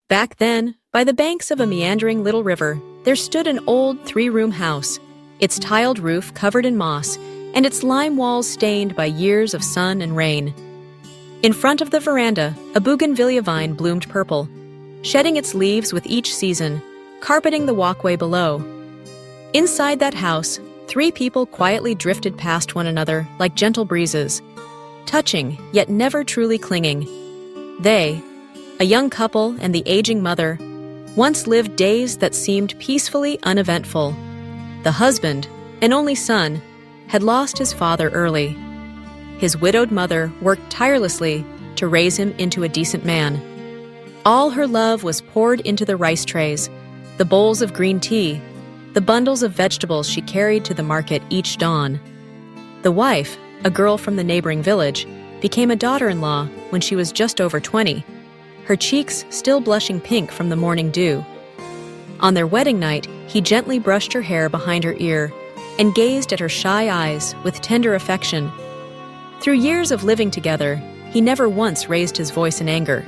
Back then, by the banks of a meandering little river, there stood an old three-room house, its tiled roof covered in moss, and its lime walls stained by years of sun and rain. In front of the veranda, a bougainvillea vine bloomed purple, shedding its leaves with each season, carpeting the walkway below. Inside that house, three people quietly drifted past one another like gentle breezes, touching yet never truly clinging. They, a young couple and the aging mother, once lived days that seemed peacefully uneventful. The husband, an only son, had lost his father early. His widowed mother worked tirelessly to raise him into a decent man. All her love was poured into the rice trays, the bowls of green tea, the bundles of vegetables she carried to the market each dawn. The wife, a girl from the neighboring village, became a daughter-in-law when she was just over 20, her cheeks still blushing pink from the morning dew. On their wedding night, he gently brushed her hair behind her ear and gazed at her shy eyes with tender affection. Through years of living together, he never once raised his voice in anger.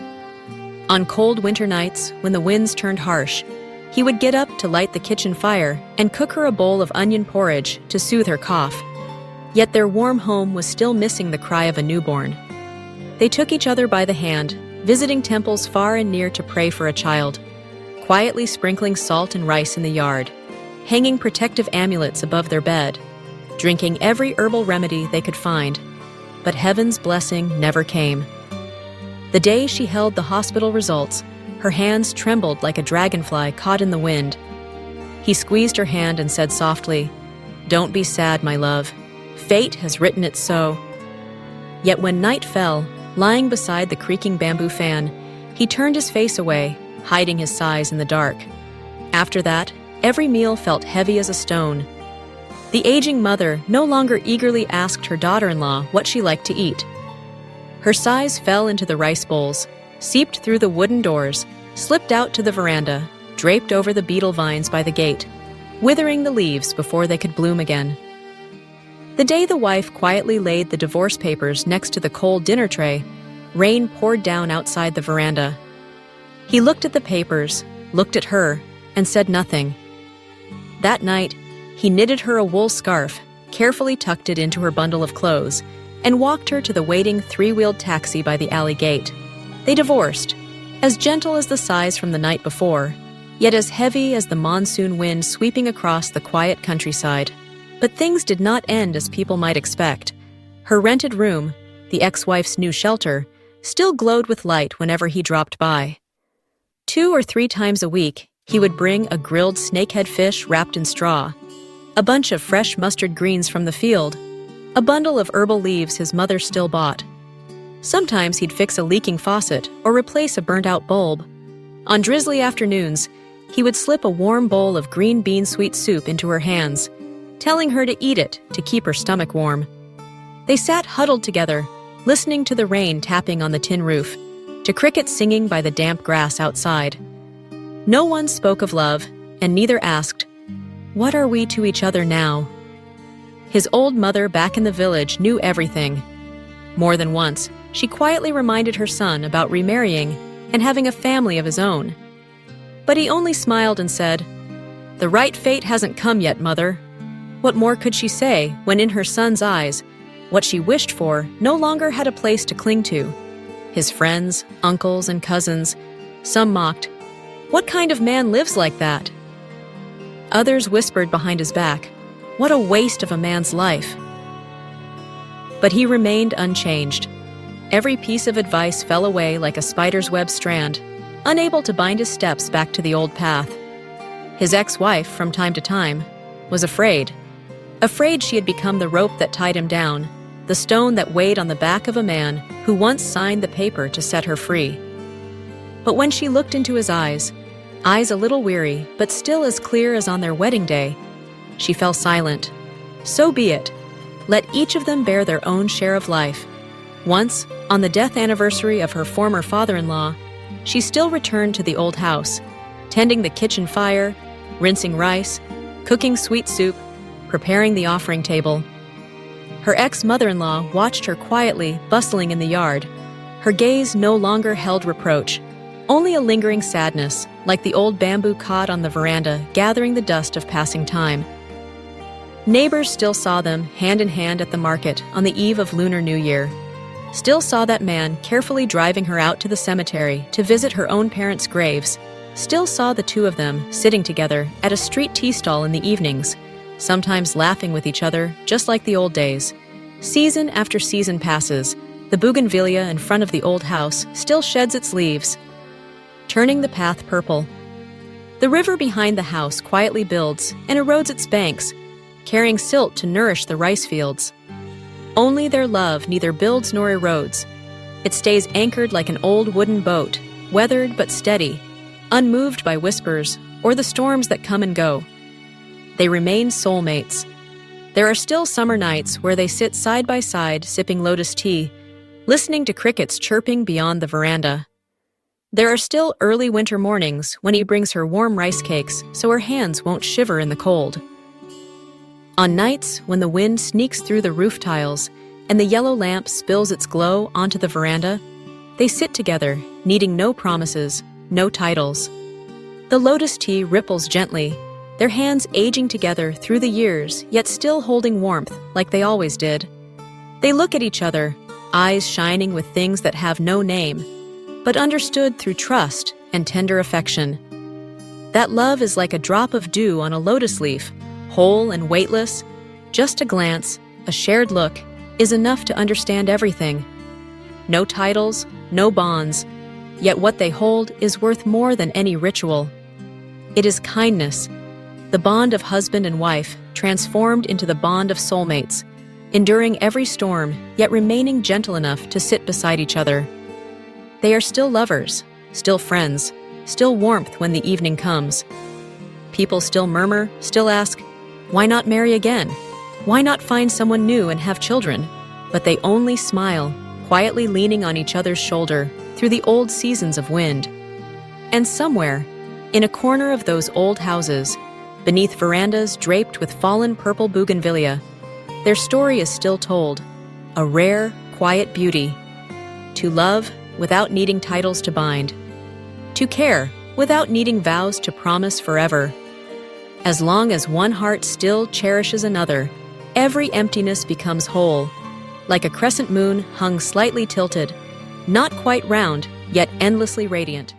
On cold winter nights, when the winds turned harsh, he would get up to light the kitchen fire and cook her a bowl of onion porridge to soothe her cough. Yet their warm home was still missing the cry of a newborn. They took each other by the hand, visiting temples far and near to pray for a child, quietly sprinkling salt and rice in the yard, hanging protective amulets above their bed, drinking every herbal remedy they could find. But heaven's blessing never came. The day she held the hospital results, her hands trembled like a dragonfly caught in the wind. He squeezed her hand and said softly, "Don't be sad, my love. Fate has written it so." Yet when night fell, lying beside the creaking bamboo fan, he turned his face away, hiding his sighs in the dark. After that, every meal felt heavy as a stone. The aging mother no longer eagerly asked her daughter-in-law what she liked to eat. Her sighs fell into the rice bowls, seeped through the wooden doors, slipped out to the veranda, draped over the beetle vines by the gate, withering the leaves before they could bloom again. The day the wife quietly laid the divorce papers next to the cold dinner tray, rain poured down outside the veranda. He looked at the papers, looked at her, and said nothing. That night, he knitted her a wool scarf, carefully tucked it into her bundle of clothes, and walked her to the waiting three-wheeled taxi by the alley gate. They divorced, as gentle as the sighs from the night before, yet as heavy as the monsoon wind sweeping across the quiet countryside. But things did not end as people might expect. Her rented room, the ex-wife's new shelter, still glowed with light whenever he dropped by. 2 or 3 times a week, he would bring a grilled snakehead fish wrapped in straw, a bunch of fresh mustard greens from the field, a bundle of herbal leaves his mother still bought. Sometimes he'd fix a leaking faucet or replace a burnt-out bulb. On drizzly afternoons, he would slip a warm bowl of green bean sweet soup into her hands, telling her to eat it to keep her stomach warm. They sat huddled together, listening to the rain tapping on the tin roof, to crickets singing by the damp grass outside. No one spoke of love, and neither asked, "What are we to each other now?" His old mother back in the village knew everything. More than once, she quietly reminded her son about remarrying and having a family of his own. But he only smiled and said, "The right fate hasn't come yet, Mother." What more could she say when in her son's eyes, what she wished for no longer had a place to cling to? His friends, uncles, and cousins, some mocked, "What kind of man lives like that?" Others whispered behind his back, "What a waste of a man's life." But he remained unchanged. Every piece of advice fell away like a spider's web strand, unable to bind his steps back to the old path. His ex-wife, from time to time, was afraid she had become the rope that tied him down, the stone that weighed on the back of a man who once signed the paper to set her free. But when she looked into his eyes a little weary but still as clear as on their wedding day, she fell silent. So be it. Let each of them bear their own share of life. Once, on the death anniversary of her former father-in-law, she still returned to the old house, tending the kitchen fire, rinsing rice, cooking sweet soup, preparing the offering table. Her ex-mother-in-law watched her quietly bustling in the yard. Her gaze no longer held reproach, Only a lingering sadness, like the old bamboo cot on the veranda gathering the dust of passing time. Neighbors still saw them hand in hand at the market on the eve of Lunar New Year. Still saw that man carefully driving her out to the cemetery to visit her own parents' graves. Still saw the two of them sitting together at a street tea stall in the evenings, sometimes laughing with each other just like the old days. Season after season passes, the bougainvillea in front of the old house still sheds its leaves, turning the path purple. The river behind the house quietly builds and erodes its banks, carrying silt to nourish the rice fields. Only their love neither builds nor erodes. It stays anchored like an old wooden boat, weathered but steady, unmoved by whispers or the storms that come and go. They remain soulmates. There are still summer nights where they sit side by side sipping lotus tea, listening to crickets chirping beyond the veranda. There are still early winter mornings when he brings her warm rice cakes so her hands won't shiver in the cold. On nights when the wind sneaks through the roof tiles and the yellow lamp spills its glow onto the veranda, they sit together, needing no promises, no titles. The lotus tea ripples gently, their hands aging together through the years, yet still holding warmth like they always did. They look at each other, eyes shining with things that have no name, but understood through trust and tender affection. That love is like a drop of dew on a lotus leaf, whole and weightless. Just a glance, a shared look, is enough to understand everything. No titles, no bonds, yet what they hold is worth more than any ritual. It is kindness, the bond of husband and wife transformed into the bond of soulmates, enduring every storm, yet remaining gentle enough to sit beside each other. They are still lovers, still friends, still warmth when the evening comes. People still murmur, still ask, why not marry again? Why not find someone new and have children? But they only smile, quietly leaning on each other's shoulder through the old seasons of wind. And somewhere, in a corner of those old houses, beneath verandas draped with fallen purple bougainvillea, their story is still told, a rare, quiet beauty. To love without needing titles to bind. To care without needing vows to promise forever. As long as one heart still cherishes another, every emptiness becomes whole, like a crescent moon hung slightly tilted, not quite round, yet endlessly radiant.